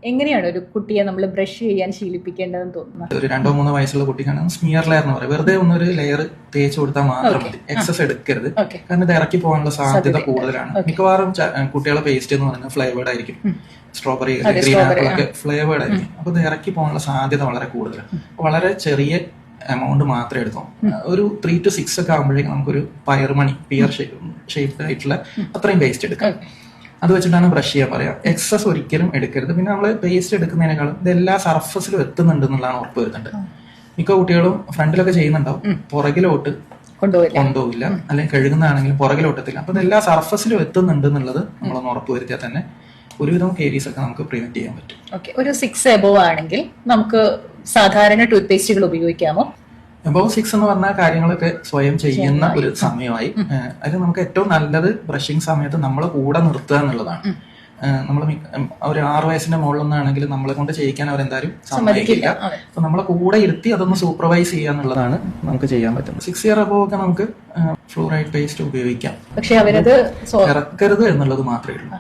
എങ്ങനെയാണ് ഒരു കുട്ടിയെ നമ്മൾ ബ്രഷ് ചെയ്യാൻ ശീലിപ്പിക്കേണ്ടതെന്ന് തോന്നുന്നത്? ഒരു 2-3 വയസ്സുള്ള കുട്ടിക്കാണ് സ്മിയർ ലെയർ എന്ന് പറയുന്നത്. വെറുതെ ഒന്നൊരു ലെയർ തേച്ച് കൊടുത്താൽ മാത്രം മതി, എക്സസ് എടുക്കരുത്. കാരണം ഇത് ഇറക്കി പോകാനുള്ള സാധ്യത കൂടുതലാണ്. മിക്കവാറും കുട്ടികളെ പേസ്റ്റ് എന്ന് പറയുന്നത് ഫ്ലേവേർഡ് ആയിരിക്കും. സ്ട്രോബെറി, ഗ്രീൻ ആപ്പിൾ ഒക്കെ ഫ്ലേവേർഡ് ആയിരിക്കും. അപ്പൊ ഇത് ഇറക്കി പോകാനുള്ള സാധ്യത വളരെ കൂടുതലാണ്. വളരെ ചെറിയ എമൗണ്ട് മാത്രമേ എടുത്തോ. ഒരു 3 to 6 ഒക്കെ ആകുമ്പോഴേക്കും നമുക്കൊരു പിയർ ഷേപ്പ് ആയിട്ടുള്ള അത്രയും പേസ്റ്റ് എടുക്കാം. അത് വെച്ചിട്ടാണ് ബ്രഷ് ചെയ്യാൻ പറയാം. എക്സസ് ഒരിക്കലും എടുക്കരുത്. പിന്നെ നമ്മൾ പേസ്റ്റ് എടുക്കുന്നതിനേക്കാളും ഇത് എല്ലാ സർഫസിലും എത്തുന്നുണ്ട് എന്നുള്ളതാണ് ഉറപ്പ് വരുന്നുണ്ട്. മിക്ക കുട്ടികളും ഫ്രണ്ടിലൊക്കെ ചെയ്യുന്നുണ്ടാവും, പുറകിലോട്ട് കൊണ്ടുപോകില്ല, അല്ലെങ്കിൽ കഴുകുന്നതാണെങ്കിലും പുറകിലോട്ടത്തില്ല. അപ്പൊ ഇത് എല്ലാ സർഫസിലും എത്തുന്നുണ്ട് എന്നുള്ളത് നമ്മളൊന്ന് ഉറപ്പ് വരുത്തിയാൽ തന്നെ ഒരുവിധം കേരീസ് ഒക്കെ നമുക്ക് പ്രിവെന്റ് ചെയ്യാൻ പറ്റും. ഒരു 6 എബോവ് ആണെങ്കിൽ നമുക്ക് സാധാരണ ടൂത്ത് പേസ്റ്റുകൾ ഉപയോഗിക്കാമോ? അബവ് 6 എന്ന് പറഞ്ഞ കാര്യങ്ങളൊക്കെ സ്വയം ചെയ്യുന്ന ഒരു സമയമായി. അതിൽ നമുക്ക് ഏറ്റവും നല്ലത് ബ്രഷിംഗ് സമയത്ത് നമ്മളെ കൂടെ നിർത്തുക എന്നുള്ളതാണ്. നമ്മൾ ഒരു 6 വയസ്സിന്റെ മുകളിലൊന്നാണെങ്കിൽ നമ്മളെ കൊണ്ട് ചെയ്യിക്കാൻ അവരെന്തായാലും സമ്മതിക്കില്ല. അപ്പൊ നമ്മളെ കൂടെ ഇരുത്തി അതൊന്ന് സൂപ്പർവൈസ് ചെയ്യുക എന്നുള്ളതാണ് നമുക്ക് ചെയ്യാൻ പറ്റുന്നത്. 6 ഇയർ അബവ് ഒക്കെ നമുക്ക് ഫ്ലൂറൈഡ് പേസ്റ്റ് ഉപയോഗിക്കാം, പക്ഷെ അവരത് ഇറക്കരുത് എന്നുള്ളത് മാത്രമേ ഉള്ളൂ.